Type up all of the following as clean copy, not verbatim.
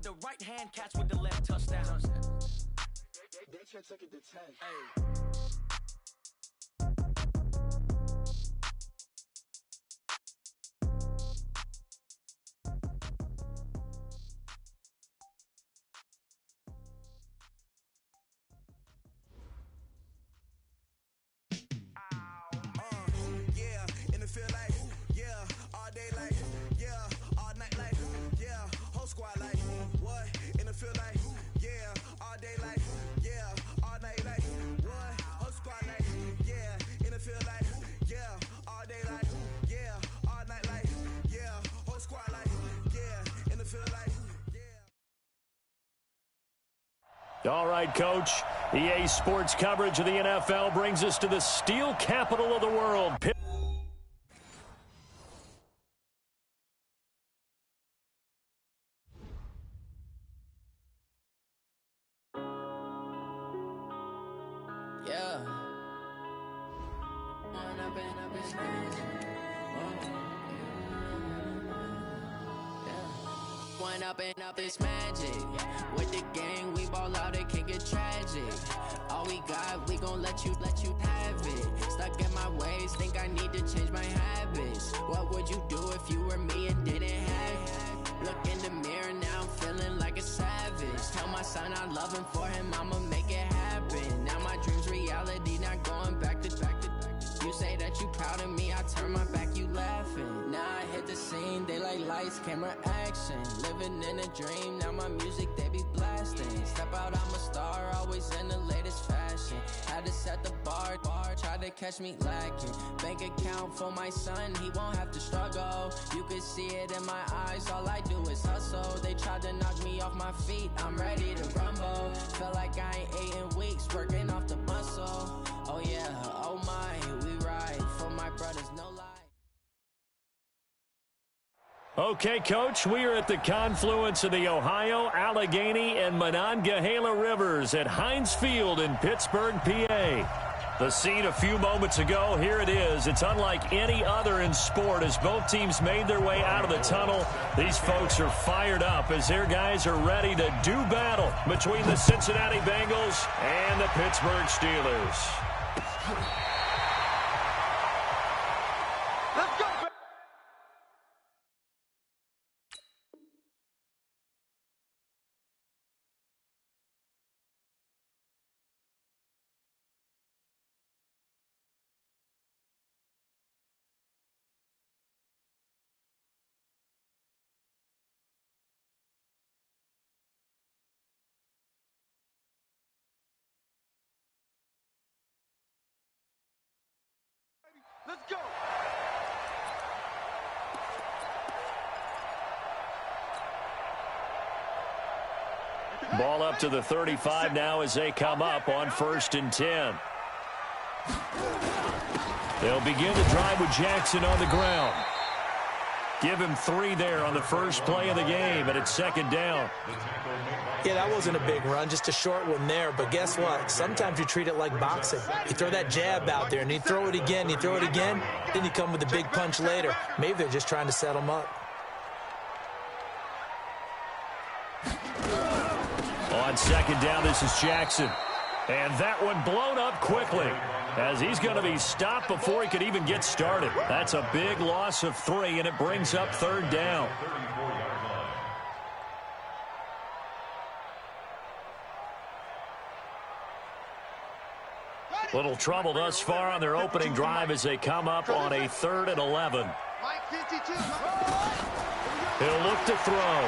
the right hand, catch with the left, touchdown. They should take it to 10. Hey. All right, Coach. EA Sports coverage of the NFL brings us to the steel capital of the world. Yeah. One up and up is magic. With the gang, we ball out, it can get tragic. All we got, we gon' let you have it. Stuck in my ways, think I need to change my habits. What would you do if you were me and didn't have it? Look in the mirror, now I'm feeling like a savage. Tell my son I love him, for him I'ma make it happen. Now my dream's reality, not going back to. You say that you proud of me, I turn my back, you laughing. Now I hit the scene, they like lights, camera, action. Living in a dream, now my music, they be blasting. Step out, I'm a star, always in the latest fashion. Had to set the bar, try to catch me lacking. Bank account for my son, he won't have to struggle. You can see it in my eyes, all I do is hustle. They tried to knock me off my feet, I'm ready to rumble. Felt like I ain't ate in weeks, working off the muscle. Oh yeah, oh my, we ride for my brothers, no lie. Okay, Coach, we are at the confluence of the Ohio, Allegheny, and Monongahela Rivers at Heinz Field in Pittsburgh, PA. The scene a few moments ago, here it is. It's unlike any other in sport as both teams made their way out of the tunnel. These folks are fired up as their guys are ready to do battle between the Cincinnati Bengals and the Pittsburgh Steelers. Let's go! Let's go! Ball up to the 35 now as they come up on 1st and 10. They'll begin the drive with Jackson on the ground. Give him 3 there on the first play of the game, and it's 2nd down. Yeah, that wasn't a big run, just a short one there. But guess what? Sometimes you treat it like boxing. You throw that jab out there, and you throw it again, then you come with a big punch later. Maybe they're just trying to set him up. On 2nd down, this is Jackson. And that one blown up quickly as he's going to be stopped before he could even get started. That's a big loss of 3, and it brings up 3rd down. Little trouble thus far on their opening drive as they come up on a 3rd and 11. He'll look to throw.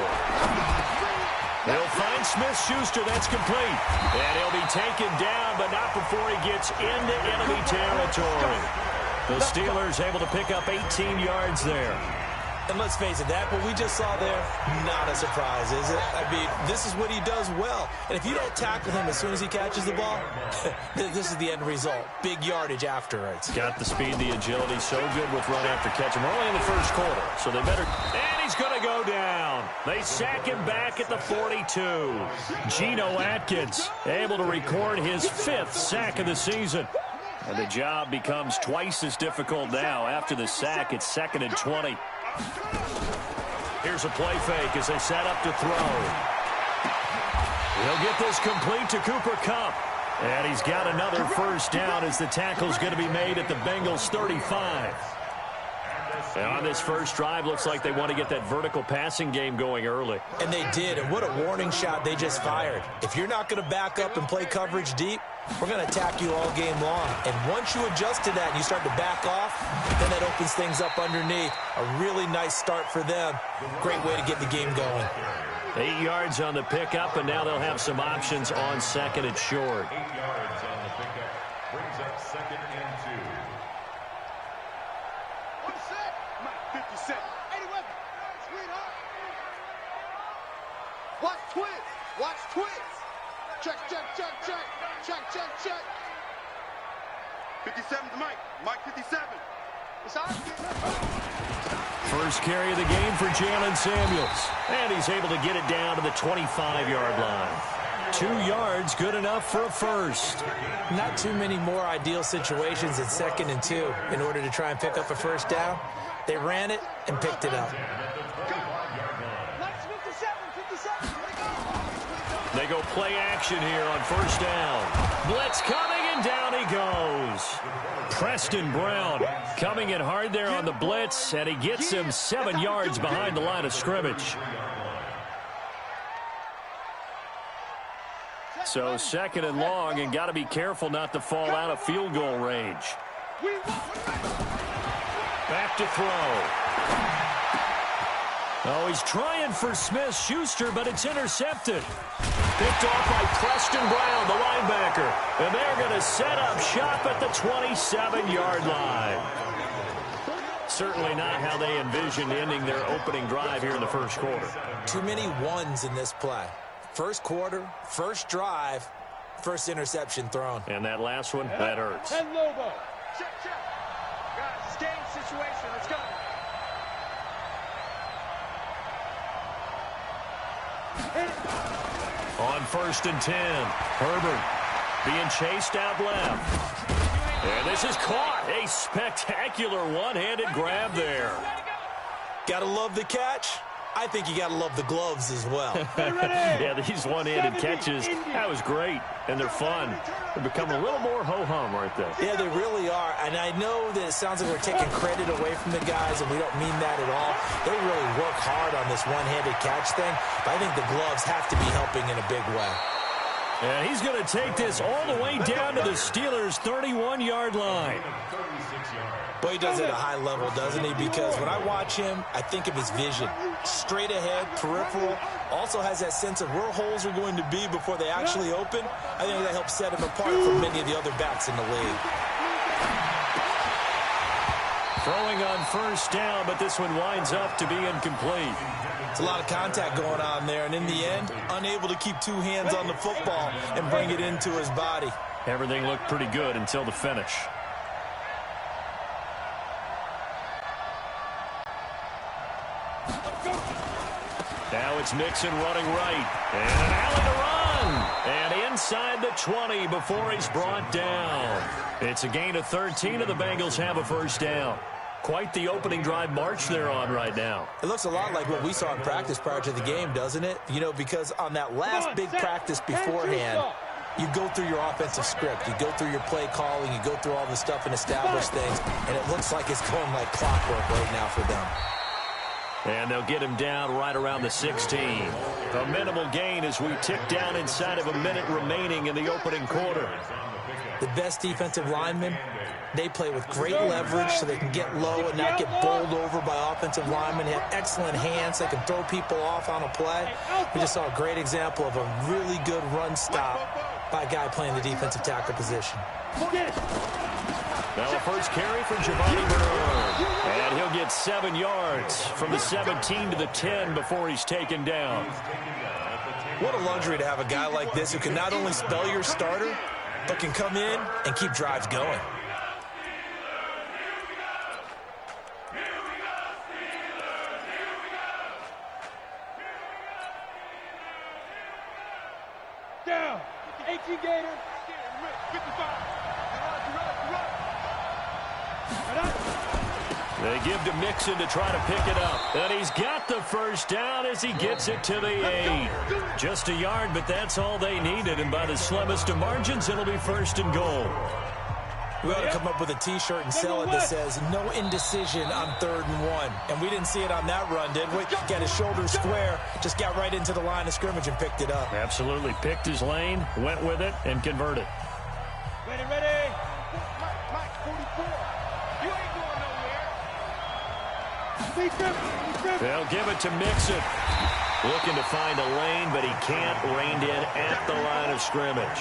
He'll find Smith-Schuster. That's complete. And he'll be taken down, but not before he gets into enemy territory. The Steelers able to pick up 18 yards there. And let's face it, that what we just saw there, not a surprise, is it? I mean, this is what he does well. And if you don't tackle him as soon as he catches the ball, this is the end result. Big yardage afterwards. Got the speed, the agility, so good with run after catch. And we're only in the first quarter, so they better... And he's going to go down. They sack him back at the 42. Geno Atkins able to record his 5th sack of the season. And the job becomes twice as difficult now. After the sack, it's 2nd and 20. Here's a play fake as they set up to throw. He'll get this complete to Cooper Kupp. And he's got another first down as the tackle's going to be made at the Bengals 35. And on this first drive, looks like they want to get that vertical passing game going early. And they did, and what a warning shot they just fired. If you're not going to back up and play coverage deep, we're going to attack you all game long. And once you adjust to that and you start to back off, then that opens things up underneath. A really nice start for them. Great way to get the game going. 8 yards on the pickup, and now they'll have some options on second and short. 8 yards on the pickup. Brings up second and 2. 57. 81. Sweetheart. Watch twins. Watch twins. Check, check, check, check. Check, check, check. 57's Mike. Mike 57. It's ours. First carry of the game for Jalen Samuels. And he's able to get it down to the 25-yard line. 2 yards, good enough for a first. Not too many more ideal situations at second and 2 in order to try and pick up a first down. They ran it and picked it up. They go play action here on first down. Blitz coming, and down he goes. Preston Brown coming in hard there on the blitz, and he gets him 7 yards behind the line of scrimmage. So second and long, and got to be careful not to fall out of field goal range. Back to throw. Oh, he's trying for Smith-Schuster, but it's intercepted. Picked off by Preston Brown, the linebacker. And they're going to set up shop at the 27-yard line. Certainly not how they envisioned ending their opening drive here in the first quarter. Too many ones in this play. First quarter, first drive, first interception thrown. And that last one, that hurts. And Lobo. Check, check. Guys, game situation. Let's go. On first and 10, Herbert being chased out left. And this is caught. A spectacular one-handed grab there. Gotta love the catch. I think you gotta love the gloves as well. Yeah, these one-handed catches, that was great. And they're fun. They become a little more ho-hum, aren't they? Yeah, they really are. And I know that it sounds like we're taking credit away from the guys, and we don't mean that at all. They really work hard on this one-handed catch thing, but I think the gloves have to be helping in a big way. And he's going to take this all the way down to the Steelers' 31-yard line. Boy, he does it at a high level, doesn't he? Because when I watch him, I think of his vision. Straight ahead, peripheral. Also has that sense of where holes are going to be before they actually open. I think that helps set him apart from many of the other backs in the league. Throwing on first down, but this one winds up to be incomplete. It's a lot of contact going on there, and in the end, unable to keep two hands on the football and bring it into his body. Everything looked pretty good until the finish. Now it's Mixon running right. And an alley to run. And inside the 20 before he's brought down. It's a gain of 13, and the Bengals have a first down. Quite the opening drive march they're on right now. It looks a lot like what we saw in practice prior to the game, doesn't it? You know, because on that last big practice beforehand, you go through your offensive script. You go through your play calling. You go through all the stuff and establish things. And it looks like it's going like clockwork right now for them. And they'll get him down right around the 16. A minimal gain as we tick down inside of a minute remaining in the opening quarter. The best defensive linemen, they play with great leverage so they can get low and not get bowled over by offensive linemen. They have excellent hands. They can throw people off on a play. We just saw a great example of a really good run stop by a guy playing the defensive tackle position. Now a first carry for Giovanni Bernard. And he'll get 7 yards from the 17 to the 10 before he's taken down. What a luxury to have a guy like this who can not only spell your starter, but can come in and keep drives going. Down. 18 Gator. 55. They give to Mixon to try to pick it up. And he's got the first down as he gets it to the 8. Just a yard, but that's all they needed. And by the slimmest of margins, it'll be 1st and goal. We ought to come up with a T-shirt and sell it that says, no indecision on 3rd and 1. And we didn't see it on that run, did we? Got his shoulders square, just got right into the line of scrimmage and picked it up. Absolutely. Picked his lane, went with it, and converted. Ready, ready. Mike, 44. You ain't going nowhere. They'll give it to Mixon. Looking to find a lane, but he can't. Reined in at the line of scrimmage.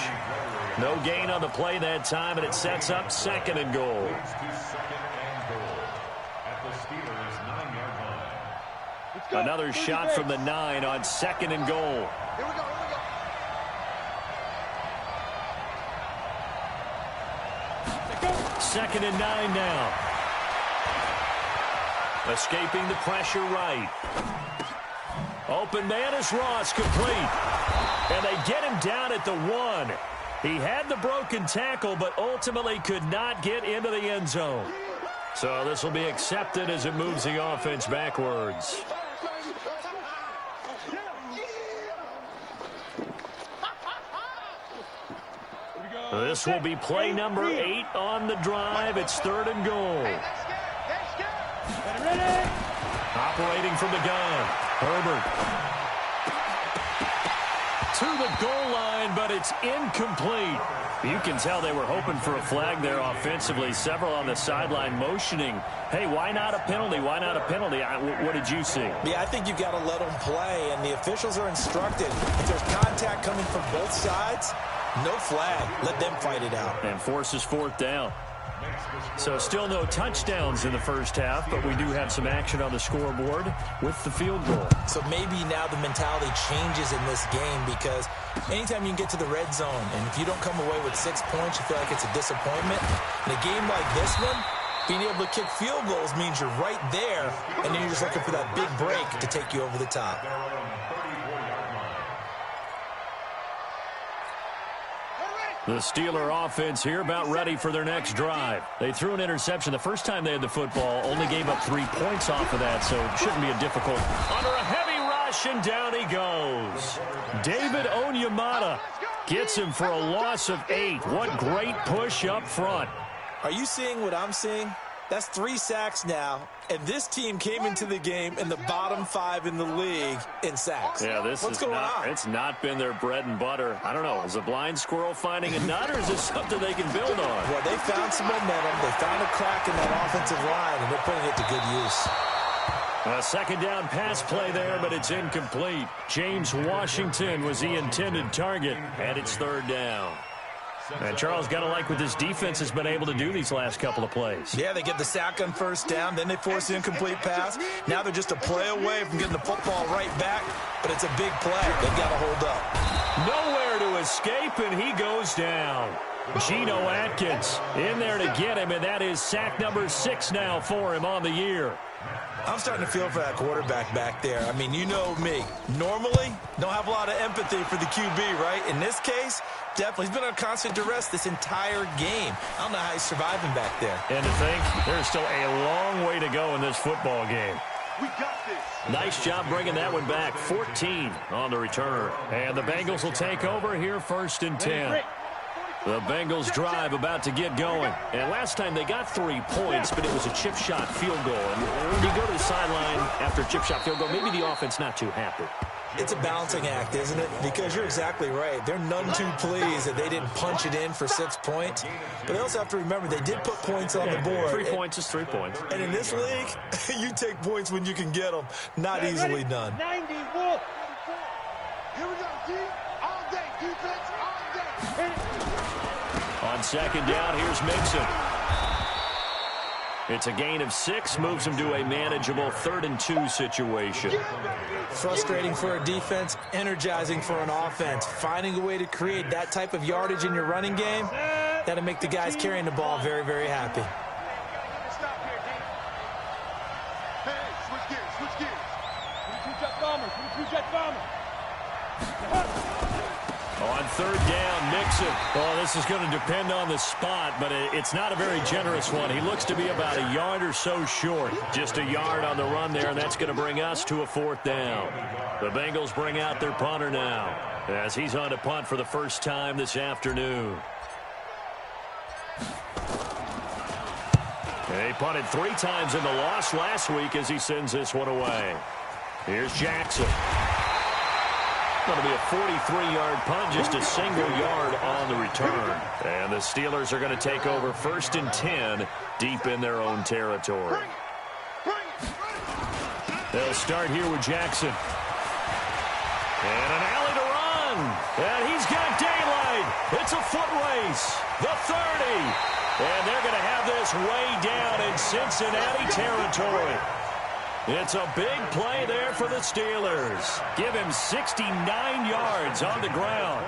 No gain on the play that time, and it sets up 2nd and goal. Another shot from the 9 on 2nd and goal. Here we go, here we go. 2nd and 9 now. Escaping the pressure right. Open man is Ross, complete. And they get him down at the 1. He had the broken tackle, but ultimately could not get into the end zone. So this will be accepted as it moves the offense backwards. This will be play number 8 on the drive. It's 3rd and goal. Operating from the gun. Herbert. To the goal line, but it's incomplete. You can tell they were hoping for a flag there offensively. Several on the sideline motioning, hey, why not a penalty? Why not a penalty? What did you see? Yeah, I think you've got to let them play, and the officials are instructed. If there's contact coming from both sides, no flag. Let them fight it out. And forces 4th down. So still no touchdowns in the first half, but we do have some action on the scoreboard with the field goal. So maybe now the mentality changes in this game, because anytime you can get to the red zone, and if you don't come away with 6 points, you feel like it's a disappointment. In a game like this one, being able to kick field goals means you're right there, and then you're just looking for that big break to take you over the top. The Steeler offense here about ready for their next drive. They threw an interception the first time they had the football, only gave up 3 points off of that, so it shouldn't be a difficult. Under a heavy rush, and down he goes. David Onyemata gets him for a loss of 8. What great push up front. Are you seeing what I'm seeing? That's 3 sacks now, and this team came into the game in the bottom 5 in the league in sacks. Yeah, What's going on? It's not been their bread and butter. I don't know. Is a blind squirrel finding a nut, or is this something they can build on? Well, they found some momentum. They found a crack in that offensive line, and they're putting it to good use. A 2nd down pass play there, but it's incomplete. James Washington was the intended target, and it's 3rd down. And Charles, got to like what this defense has been able to do these last couple of plays. Yeah, they get the sack on 1st down, then they force the incomplete pass. Now they're just a play away from getting the football right back, but it's a big play. They've got to hold up. Nowhere to escape, and he goes down. Geno Atkins in there to get him, and that is sack number 6 now for him on the year. I'm starting to feel for that quarterback back there. I mean, you know me. Normally, don't have a lot of empathy for the QB, right? In this case, definitely. He's been on constant duress this entire game. I don't know how he's surviving back there. And to think, there's still a long way to go in this football game. We got this. Nice job bringing that one back. 14 on the return. And the Bengals will take over here 1st and 10. The Bengals drive about to get going. And last time they got 3 points, but it was a chip shot field goal. And when you go to the sideline after a chip shot field goal, maybe the offense not too happy. It's a balancing act, isn't it? Because you're exactly right. They're none too pleased that they didn't punch it in for 6 points. But they also have to remember they did put points on the board. 3 points is 3 points. And in this league, you take points when you can get them. Not easily done. 91. Here we go, D. All day. Defense all day. On 2nd down, here's Mixon. It's a gain of 6, moves him to a manageable 3rd and 2 situation. Frustrating for a defense, energizing for an offense. Finding a way to create that type of yardage in your running game, that'll make the guys carrying the ball very, very happy. Stop here, D. Hey, switch gears, switch gears. 22 jet bomber, 22 jet bomber. On third down. Mixon. Oh, this is going to depend on the spot, but it's not a very generous one. He looks to be about a yard or so short. Just a yard on the run there, and that's going to bring us to a fourth down. The Bengals bring out their punter now as he's on to punt for the first time this afternoon. He punted 3 times in the loss last week as he sends this one away. Here's Jackson. Going to be a 43-yard punt, just a single yard on the return. And the Steelers are going to take over 1st and 10 deep in their own territory. They'll start here with Jackson. And an alley to run. And he's got daylight. It's a foot race. The 30. And they're going to have this way down in Cincinnati territory. It's a big play there for the Steelers. Give him 69 yards on the ground.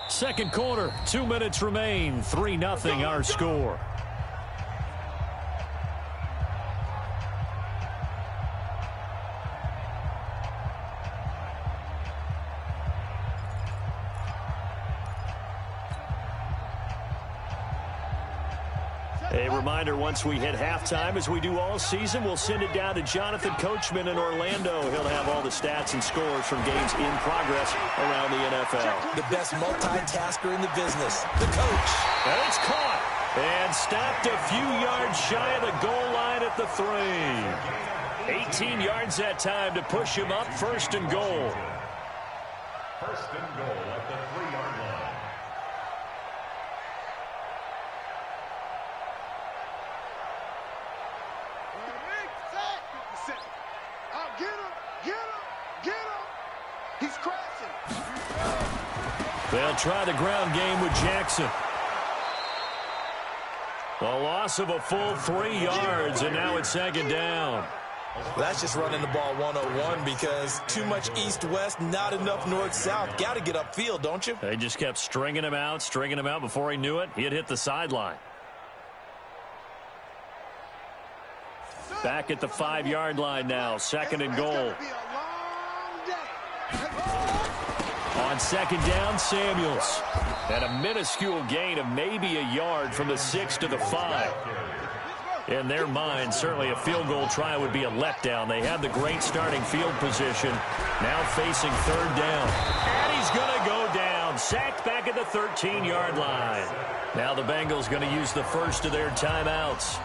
Second quarter, 2 minutes remain. 3-0 our score. A reminder, once we hit halftime, as we do all season, we'll send it down to Jonathan Coachman in Orlando. He'll have all the stats and scores from games in progress around the NFL. The best multitasker in the business, the coach. And it's caught and stopped a few yards shy of the goal line at the 3. 18 yards that time to push him up, 1st and goal. 1st and goal at the 3-yard line. He's crashing. They'll try the ground game with Jackson. A loss of a full 3 yards, and now it's 2nd down. That's just running the ball 101 because too much east-west, not enough north-south. Got to get upfield, don't you? They just kept stringing him out. Before he knew it, he had hit the sideline. Back at the 5-yard line now, 2nd and goal. On 2nd down, Samuels. And a minuscule gain of maybe a yard from the 6 to the 5. In their mind, certainly a field goal try would be a letdown. They had the great starting field position. Now facing 3rd down. And he's going to go down. Sacked back at the 13-yard line. Now the Bengals going to use the first of their timeouts,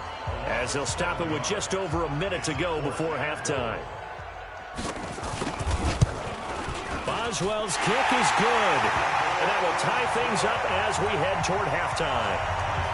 as they'll stop it with just over a minute to go before halftime. Boswell's kick is good. And that will tie things up as we head toward halftime.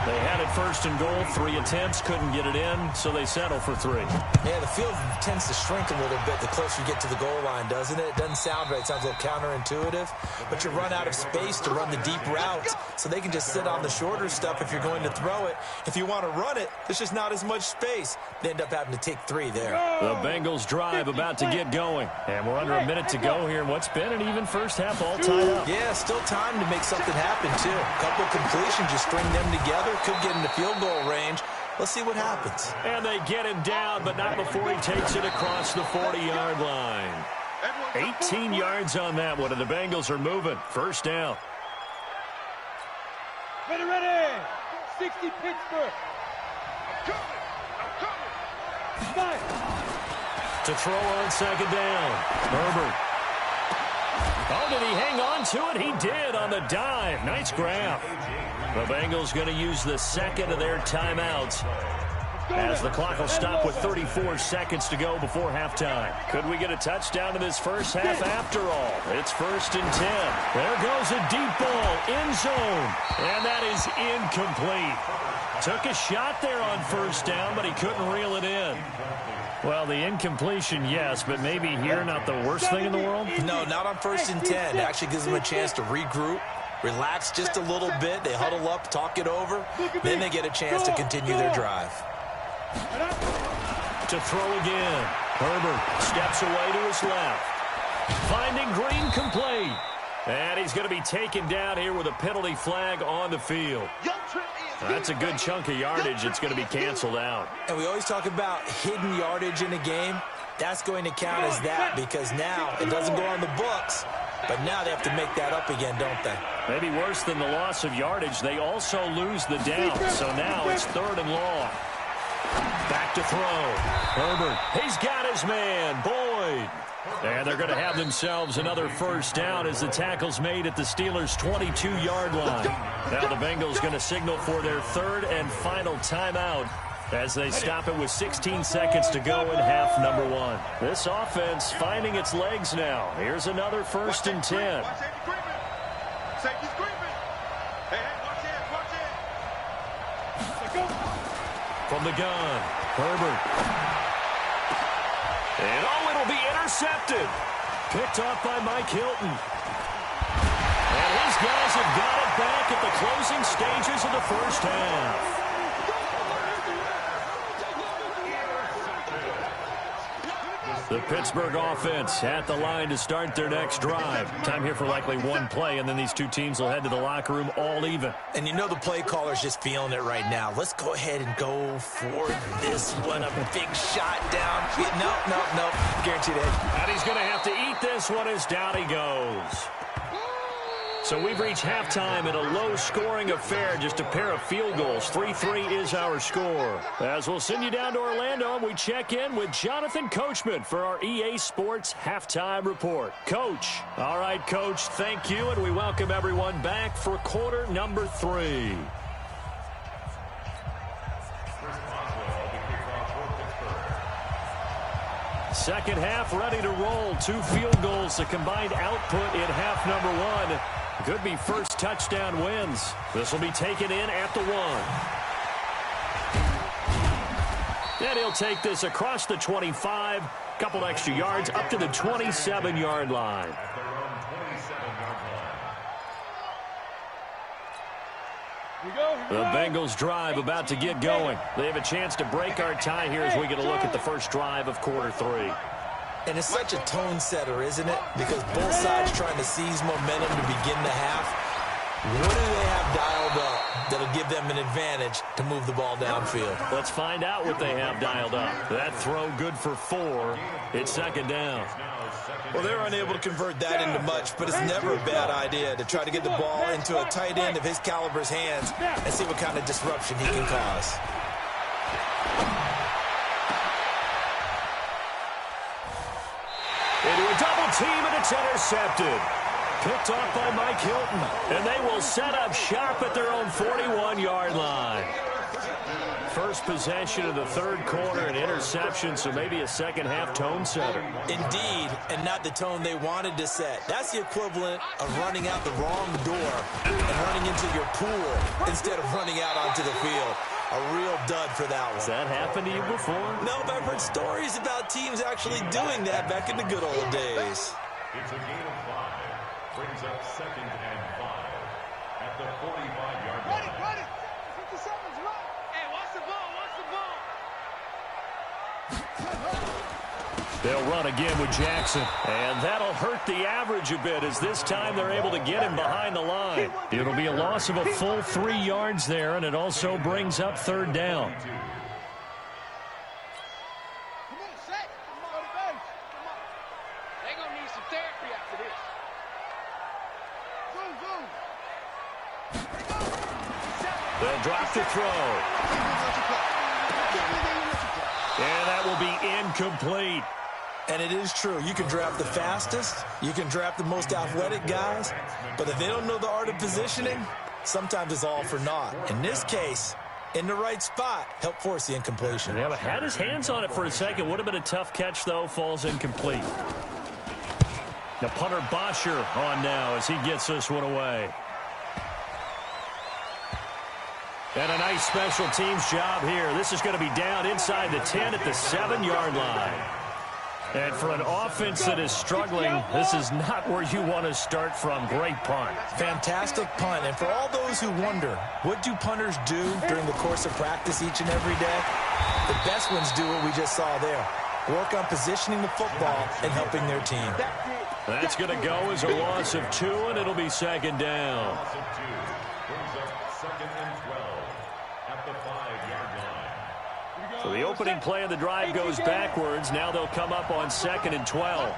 They had it 1st and goal, 3 attempts, couldn't get it in, so they settle for 3. Yeah, the field tends to shrink a little bit the closer you get to the goal line, doesn't it? It doesn't sound right. It sounds a little counterintuitive. But you run out of space to run the deep routes, so they can just sit on the shorter stuff if you're going to throw it. If you want to run it, there's just not as much space. They end up having to take 3 there. The Bengals drive about to get going. And we're under a minute to go here in what's been an even first half, all tied up. Yeah, still time to make something happen, too. A couple completions, just string them together. Could get into field goal range. Let's see what happens. And they get him down, but not before he takes it across the 40-yard line. 18 yards on that one, and the Bengals are moving. 1st down. Ready. 60 Pittsburgh. To throw on 2nd down. Herbert. Oh, did he hang on to it? He did on the dive. Nice grab. The Bengals going to use the 2nd of their timeouts, as the clock will stop with 34 seconds to go before halftime. Could we get a touchdown in this first half after all? It's 1st and 10. There goes a deep ball, end zone, and that is incomplete. Took a shot there on 1st down, but he couldn't reel it in. Well, the incompletion, yes, but maybe here not the worst thing in the world? No, not on 1st and 10. It actually gives them a chance to regroup, relax just a little bit. They huddle up, talk it over. Then they get a chance to continue their drive. To throw again. Herbert steps away to his left. Finding Green complete. And he's going to be taken down here with a penalty flag on the field. That's a good chunk of yardage. It's going to be canceled out. And we always talk about hidden yardage in a game. That's going to count as that because now it doesn't go on the books, but now they have to make that up again, don't they? Maybe worse than the loss of yardage, they also lose the down. So now it's 3rd and long. Back to throw. Herbert, he's got his man, Boyd. And they're going to have themselves another first down as the tackle's made at the Steelers' 22-yard line. Now the Bengals going to signal for their 3rd and final timeout as they stop it with 16 seconds to go in half number 1. This offense finding its legs now. Here's another 1st and 10. From the gun, Herbert. And it'll be intercepted. Picked off by Mike Hilton. And his guys have got it back at the closing stages of the first half. The Pittsburgh offense at the line to start their next drive. Time here for likely one play, and then these two teams will head to the locker room all even. And you know the play caller's just feeling it right now. Let's go ahead and go for this one. A big shot down. No. Guaranteed it. And he's going to have to eat this one as down he goes. So we've reached halftime in a low-scoring affair, just a pair of field goals. 3-3 is our score. As we'll send you down to Orlando, we check in with Jonathan Coachman for our EA Sports Halftime Report. Coach. All right, Coach, thank you, and we welcome everyone back for quarter number 3. Second half ready to roll. 2 field goals, the combined output in half number 1. Could be first touchdown wins. This will be taken in at the 1. And he'll take this across the 25. Couple extra yards up to the 27-yard line. The Bengals drive about to get going. They have a chance to break our tie here as we get a look at the first drive of quarter 3. And it's such a tone setter, isn't it? Because both sides trying to seize momentum to begin the half. What do they have dialed up that'll give them an advantage to move the ball downfield? Let's find out what they have dialed up. That throw good for 4. It's second down. Well, they're unable to convert that into much, but it's never a bad idea to try to get the ball into a tight end of his caliber's hands and see what kind of disruption he can cause. Into a double team, and it's intercepted. Picked off by Mike Hilton. And they will set up shop at their own 41-yard line. First possession of the third quarter, an interception, so maybe a second-half tone setter. Indeed, and not the tone they wanted to set. That's the equivalent of running out the wrong door and running into your pool instead of running out onto the field. A real dud for that one. Has that happened to you before? No, but I've heard stories about teams actually doing that back in the good old days. It's a gain of 5. Brings up 2nd and 5 at the 45-yard line. Ready. 57's right. Hey, watch the ball. They'll run again with Jackson. And that'll hurt the average a bit as this time they're able to get him behind the line. It'll be a loss of a full 3 yards there, and it also brings up third down. Come on, set. Come on, base. Come on. They're going to need some therapy after this. Zoom. They'll drop to throw. And that will be incomplete. And it is true. You can draft the fastest. You can draft the most athletic guys. But if they don't know the art of positioning, sometimes it's all for naught. In this case, in the right spot, helped force the incompletion. Yeah, but had his hands on it for a second. Would have been a tough catch, though. Falls incomplete. The punter Bosher on now as he gets this one away. And a nice special teams job here. This is going to be down inside the 10 at the 7-yard line. And for an offense that is struggling, this is not where you want to start from. Great punt. Fantastic punt. And for all those who wonder, what do punters do during the course of practice each and every day? The best ones do what we just saw there. Work on positioning the football and helping their team. That's going to go as a loss of 2, and it'll be second down. Loss of 2 brings up 2nd and 12 at the 5-yard line. So the opening play of the drive goes backwards. Now they'll come up on 2nd and 12.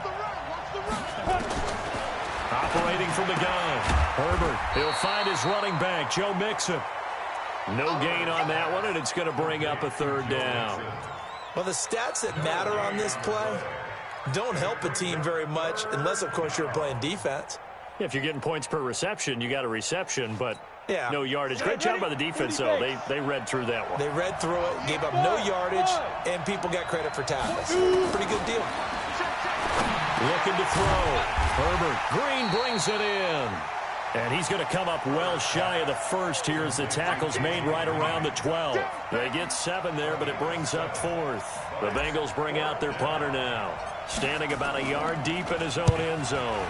Operating from the gun. Herbert, he'll find his running back, Joe Mixon. No gain on that one, and it's going to bring up a 3rd down. Well, the stats that matter on this play don't help a team very much unless, of course, you're playing defense. If you're getting points per reception, you got a reception, but yeah, no yardage. Great job by the defense, though. They read through that one. They read through it, gave up no yardage, and people got credit for tackles. Pretty good deal. Looking to throw. Herbert. Green brings it in. And he's going to come up well shy of the first here as the tackle's made right around the 12. They get 7 there, but it brings up 4th. The Bengals bring out their punter now. Standing about a yard deep in his own end zone.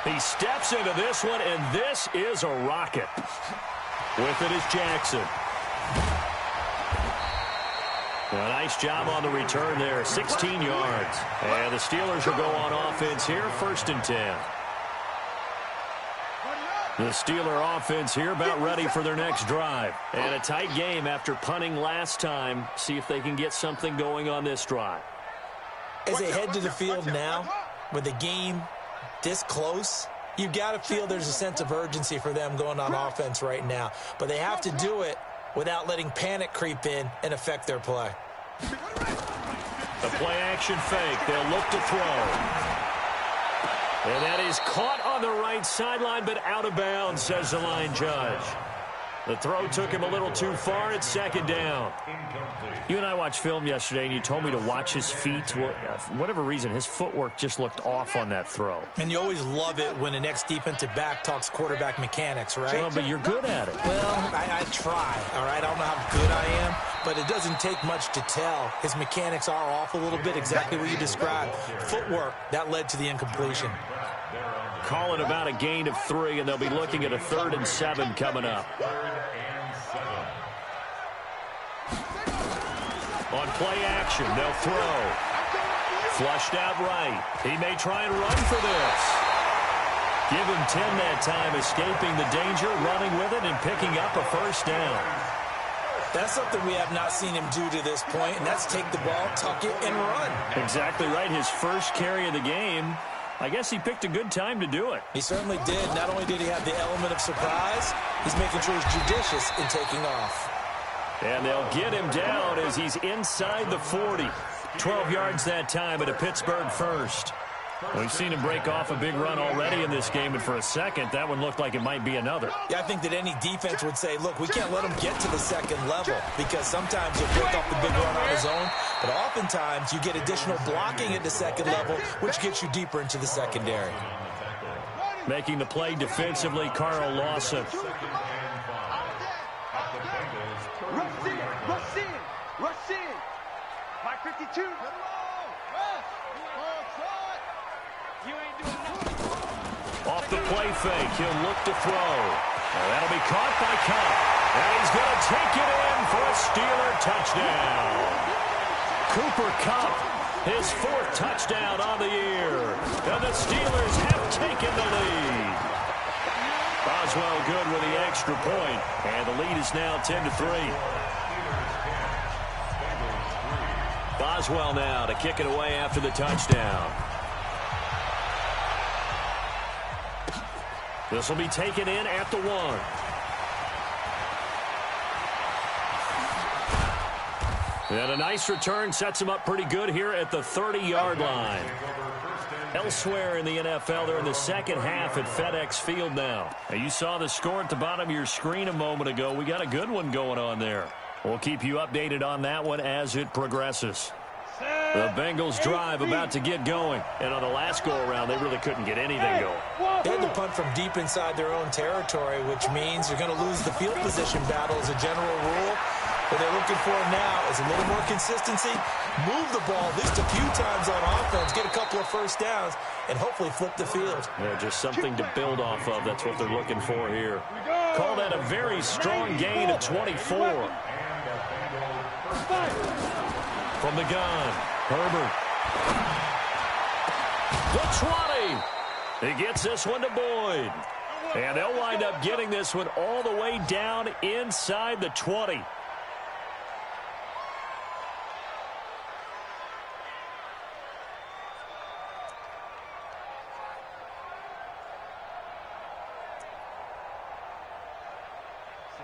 He steps into this one, and this is a rocket. With it is Jackson. A nice job on the return there, 16 yards. And the Steelers will go on offense here, 1st and 10. The Steeler offense here about ready for their next drive. And a tight game after punting last time. See if they can get something going on this drive. As they head to the field now, with the game this close, you've got to feel there's a sense of urgency for them going on offense right now. But they have to do it without letting panic creep in and affect their play. The play-action fake. They'll look to throw. And that is caught on the right sideline, but out of bounds, says the line judge. The throw took him a little too far. It's 2nd down. You and I watched film yesterday, and you told me to watch his feet. Well, for whatever reason, his footwork just looked off on that throw. And you always love it when an ex-defensive back talks quarterback mechanics, right? Well, but you're good at it. Well, I try, all right? I don't know how good I am, but it doesn't take much to tell. His mechanics are off a little bit, exactly what you described. Footwork, that led to the incompletion. Calling about a gain of 3, and they'll be looking at a 3rd and 7 coming up. On play action, they'll throw. Flushed out right. He may try and run for this. Give him 10 that time, escaping the danger, running with it, and picking up a 1st down. That's something we have not seen him do to this point, and that's take the ball, tuck it, and run. Exactly right. His first carry of the game. I guess he picked a good time to do it. He certainly did. Not only did he have the element of surprise, he's making sure he's judicious in taking off. And they'll get him down as he's inside the 40. 12 yards that time at a Pittsburgh 1st. We've seen him break off a big run already in this game, and for a second, that one looked like it might be another. Yeah, I think that any defense would say, look, we can't let him get to the 2nd level because sometimes he'll break off the big run on his own, but oftentimes you get additional blocking at the 2nd level, which gets you deeper into the secondary. Making the play defensively, Carl Lawson. Rush in. Mike 52. Off the play fake, he'll look to throw. And that'll be caught by Cup. And he's going to take it in for a Steeler touchdown. Cooper Kupp, his 4th touchdown on the year. And the Steelers have taken the lead. Boswell good with the extra point. And the lead is now 10-3. Boswell now to kick it away after the touchdown. This will be taken in at the 1. And a nice return sets him up pretty good here at the 30-yard line. Elsewhere in the NFL, they're in the 2nd half at FedEx Field now. You saw the score at the bottom of your screen a moment ago. We got a good one going on there. We'll keep you updated on that one as it progresses. The Bengals drive about to get going. And on the last go-around, they really couldn't get anything going. They had to punt from deep inside their own territory, which means you're going to lose the field position battle as a general rule. What they're looking for now is a little more consistency, move the ball at least a few times on offense, get a couple of 1st downs, and hopefully flip the field. Yeah, just something to build off of. That's what they're looking for here. Call that a very strong gain of 24. From the gun, Herbert. The 20. He gets this one to Boyd. And they'll wind up getting this one all the way down inside the 20.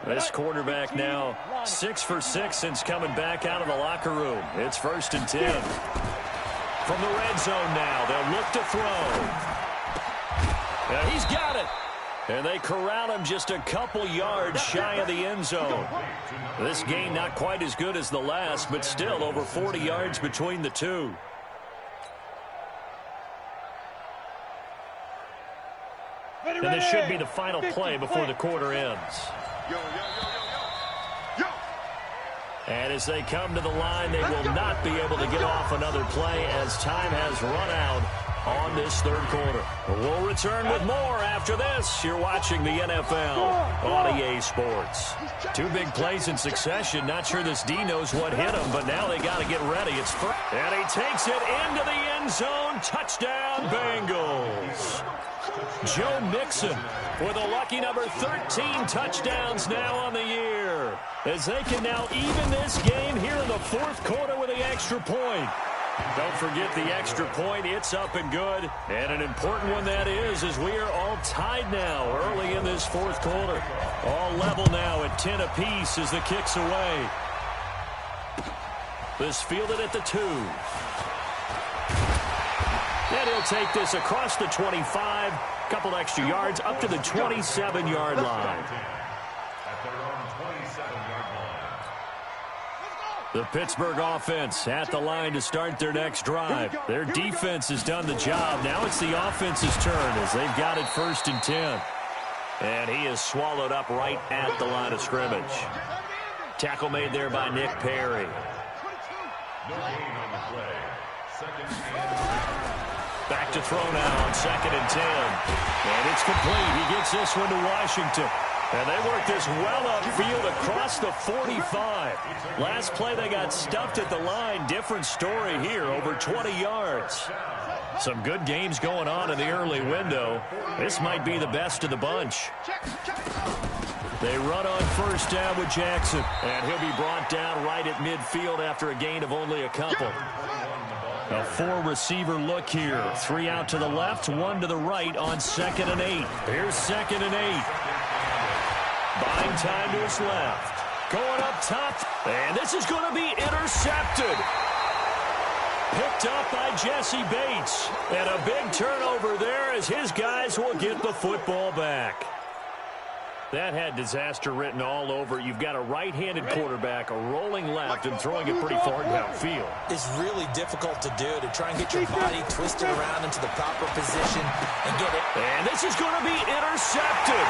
This quarterback now 6 for 6 since coming back out of the locker room. It's 1st and 10. From the red zone now, they'll look to throw. And he's got it. And they corral him just a couple yards shy of the end zone. This game not quite as good as the last, but still over 40 yards between the two. And this should be the final play before the quarter ends. And as they come to the line, they will not be able to get off another play as time has run out on this third quarter. We'll return with more after this. You're watching the NFL on EA Sports. 2 big plays in succession. Not sure this D knows what hit him, but now they got to get ready. It's first. And he takes it into the end zone. Touchdown, Bengals. Joe Mixon with a lucky number 13 touchdowns now on the year, as they can now even this game here in the fourth quarter with the extra point. Don't forget the extra point. It's up and good. And an important one that is, as we are all tied now early in this fourth quarter. All level now at 10 apiece as the kick's away. This fielded at the 2. And he'll take this across the 25. Couple extra yards up to the 27-yard line. The Pittsburgh offense at the line to start their next drive. Their defense has done the job. Now it's the offense's turn as they've got it 1st and 10. And he is swallowed up right at the line of scrimmage. Tackle made there by Nick Perry. Back to throw now on 2nd and 10. And it's complete. He gets this one to Washington. And they work this well upfield across the 45. Last play they got stuffed at the line. Different story here, over 20 yards. Some good games going on in the early window. This might be the best of the bunch. They run on 1st down with Jackson. And he'll be brought down right at midfield after a gain of only a couple. A 4-receiver look here. 3 out to the left, 1 to the right on 2nd and 8. Here's 2nd and 8. Buying time to his left. Going up top. And this is going to be intercepted. Picked up by Jesse Bates. And a big turnover there as his guys will get the football back. That had disaster written all over. You've got a right-handed quarterback, a rolling left, and throwing it pretty far downfield. It's really difficult to do, to try and get your body twisted around into the proper position and get it. And this is going to be intercepted.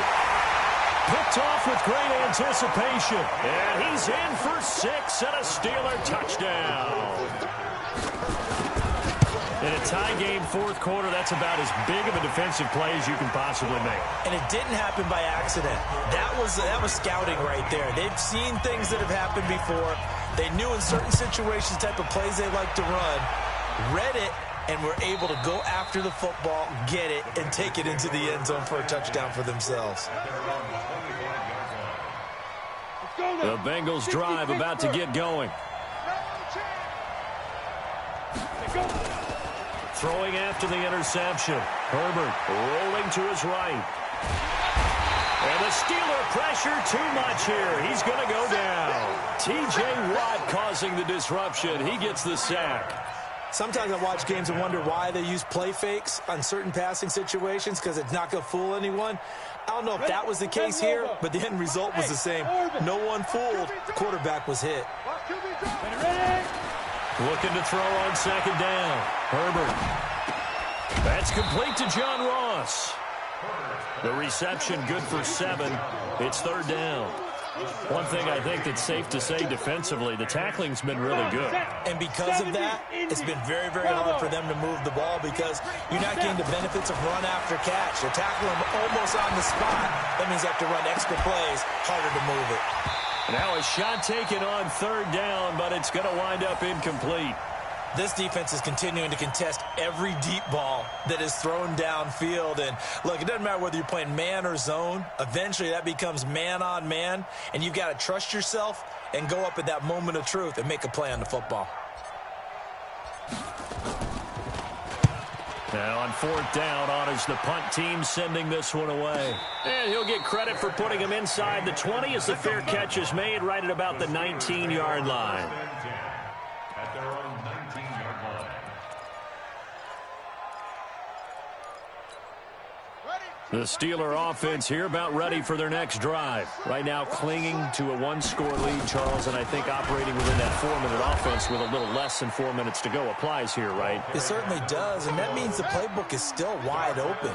Picked off with great anticipation. And he's in for 6 and a Steeler touchdown. In a tie game, fourth quarter, that's about as big of a defensive play as you can possibly make. And it didn't happen by accident. That was scouting right there. They've seen things that have happened before. They knew in certain situations the type of plays they like to run, read it, and were able to go after the football, get it, and take it into the end zone for a touchdown for themselves. The Bengals drive about to get going. Throwing after the interception. Herbert rolling to his right. And the Steeler pressure too much here. He's going to go down. T.J. Watt causing the disruption. He gets the sack. Sometimes I watch games and wonder why they use play fakes on certain passing situations, because it's not going to fool anyone. I don't know if that was the case here, but the end result was the same. No one fooled. The quarterback was hit. Looking to throw on 2nd down. Herbert. That's complete to John Ross. The reception good for 7. It's 3rd down. One thing I think that's safe to say defensively, the tackling's been really good. And because of that, it's been very, very hard for them to move the ball, because you're not getting the benefits of run after catch. They're tackling them almost on the spot. That means they have to run extra plays, harder to move it. Now a shot taken on 3rd down, but it's going to wind up incomplete. This defense is continuing to contest every deep ball that is thrown downfield. And, look, it doesn't matter whether you're playing man or zone. Eventually, that becomes man on man, and you've got to trust yourself and go up at that moment of truth and make a play on the football. Now on 4th down, honors the punt team, sending this one away. And he'll get credit for putting him inside the 20 as the fair catch is made right at about the 19-yard line. At their own 19-yard line. The Steeler offense here about ready for their next drive. Right now clinging to a 1-score lead, Charles, and I think operating within that 4-minute offense with a little less than 4 minutes to go applies here, right? It certainly does, and that means the playbook is still wide open.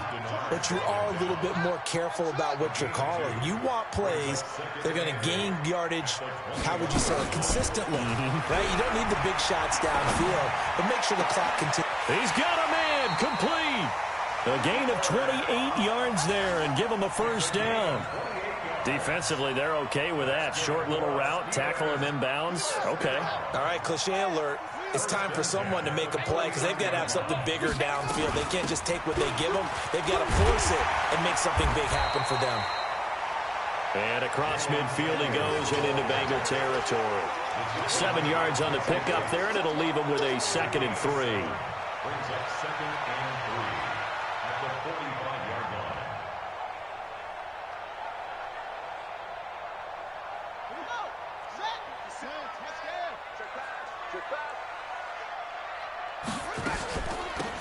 But you are a little bit more careful about what you're calling. You want plays that are going to gain yardage, how would you say it, consistently. Right? You don't need the big shots downfield, but make sure the clock continues. He's got a man, complete. A gain of 28 yards there and give him a first down. Defensively, they're okay with that. Short little route, tackle him inbounds. Okay. All right, cliche alert. It's time for someone to make a play because they've got to have something bigger downfield. They can't just take what they give them. They've got to force it and make something big happen for them. And across midfield he goes and into Bengal territory. 7 yards on the pickup there, and it'll leave him with a 2nd and 3. Brings up 2nd and 3 at the 45-yard line. Here we go. Set. Check back.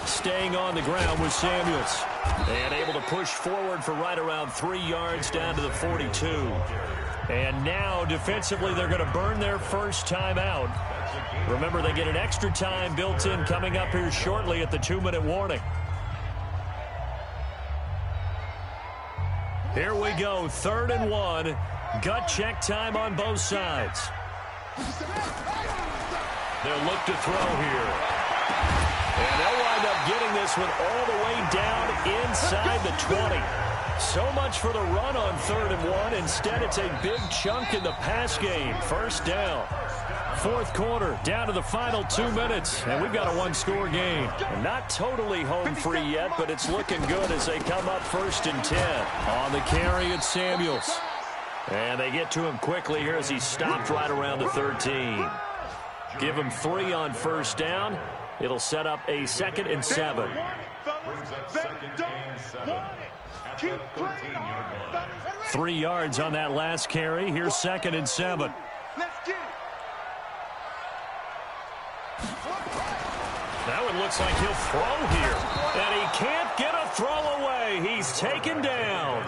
Staying on the ground with Samuels. And able to push forward for right around 3 yards down to the 42. And now defensively they're going to burn their first time out. Remember, they get an extra time built in coming up here shortly at the 2-minute warning. Here we go, 3rd and 1. Gut check time on both sides. They'll look to throw here. And they'll wind up getting this one all the way down inside the 20. So much for the run on 3rd and 1. Instead, it's a big chunk in the pass game. First down. 4th quarter, down to the final 2 minutes, and we've got a 1-score game. And not totally home free yet, but it's looking good as they come up 1st and 10. On the carry, it's Samuels. And they get to him quickly here as he stopped right around the 13. Give him 3 on 1st down. It'll set up a 2nd and 7. Brings up 2nd and 7 at the 13-yard line. 3 yards on that last carry. Here's 2nd and 7. Let's get it. Now it looks like he'll throw here. And he can't get a throw away. He's taken down.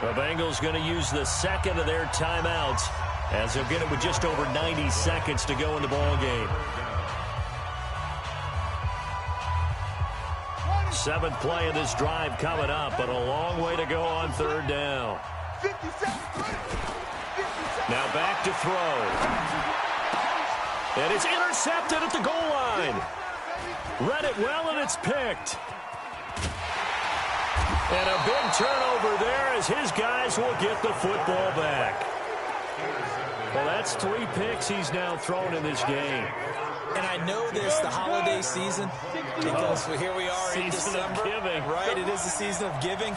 The Bengals going to use the 2nd of their timeouts as they'll get it with just over 90 seconds to go in the ball game. 7th play of this drive coming up, but a long way to go on 3rd down. 50 seconds. Now back to throw. And it's intercepted at the goal line. Read it well, and it's picked. And a big turnover there as his guys will get the football back. Well, that's 3 picks he's now thrown in this game. And I know this, the holiday season, because here we are in Season December. of giving. Right, it is the season of giving.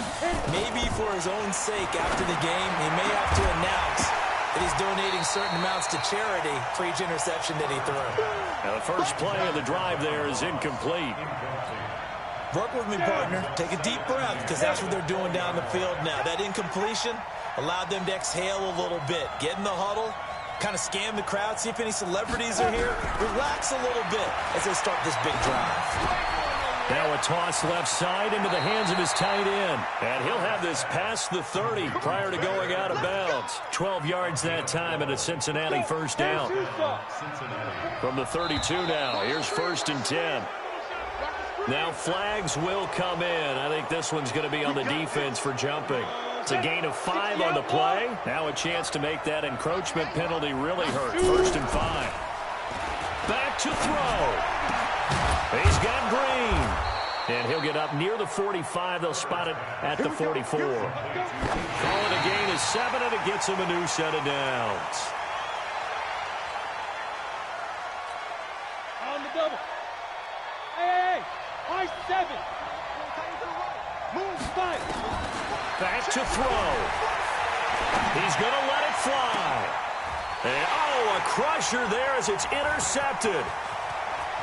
Maybe for his own sake after the game, he may have to announce that he's donating certain amounts to charity for each interception that he threw. Now the first play of the drive there is incomplete. Work with me, partner. Take a deep breath, because that's what they're doing down the field now. That incompletion allowed them to exhale a little bit. Get in the huddle, kind of scan the crowd, see if any celebrities are here. Relax a little bit as they start this big drive. Now a toss left side into the hands of his tight end. And he'll have this past the 30 prior to going out of bounds. 12 yards that time and a Cincinnati first down. From the 32 now, here's 1st and 10. Now flags will come in. I think this one's going to be on the defense for jumping. It's a gain of 5 on the play. Now a chance to make that encroachment penalty really hurt. 1st and 5. Back to throw. He's got Green. And he'll get up near the 45. They'll spot it at the 44. Call it a gain of 7, and it gets him a new set of downs. On the double. Back to throw. He's going to let it fly. And, oh, a crusher there as it's intercepted.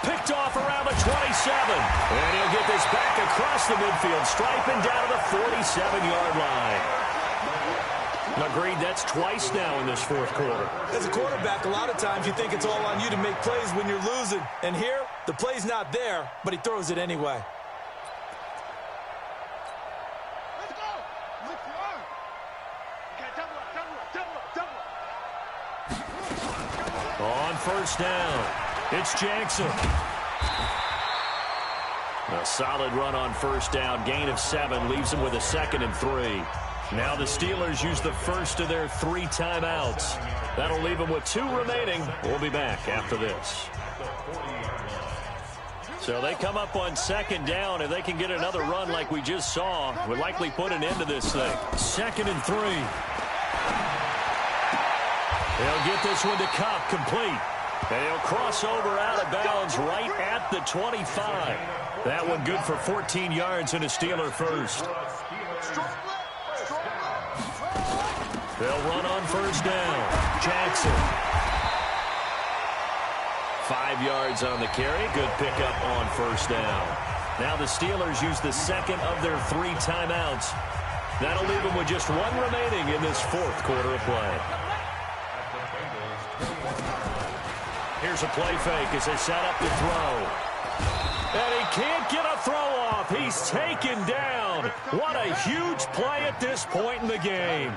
Picked off around the 27. And he'll get this back across the midfield stripe and down to the 47-yard line. Agreed, that's twice now in this fourth quarter. As a quarterback, a lot of times you think it's all on you to make plays when you're losing. And here, the play's not there, but he throws it anyway. Let's go. Let's go. Okay, double up. On first down, it's Jackson. A solid run on first down. Gain of 7 leaves him with a 2nd and 3. Now the Steelers use the first of their 3 timeouts. That'll leave them with 2 remaining. We'll be back after this. So they come up on 2nd down. If they can get another run like we just saw, would likely put an end to this thing. 2nd and 3. They'll get this one to Cobb, complete. And he'll cross over out of bounds right at the 25. That one good for 14 yards and a Steeler first. They'll run on first down. Jackson. 5 yards on the carry. Good pickup on first down. Now the Steelers use the 2nd of their 3 timeouts. That'll leave them with just 1 remaining in this fourth quarter of play. Here's a play fake as they set up to throw. And he can't get a throw off. He's taken down. What a huge play at this point in the game.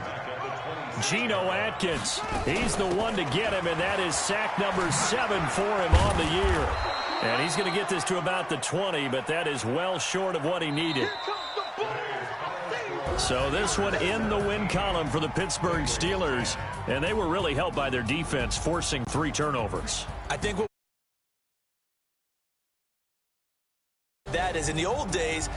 Geno Atkins, he's the one to get him, and that is sack number 7 for him on the year. And he's going to get this to about the 20, but that is well short of what he needed. So this one in the win column for the Pittsburgh Steelers, and they were really helped by their defense, forcing 3 turnovers. I think what that is, in the old days,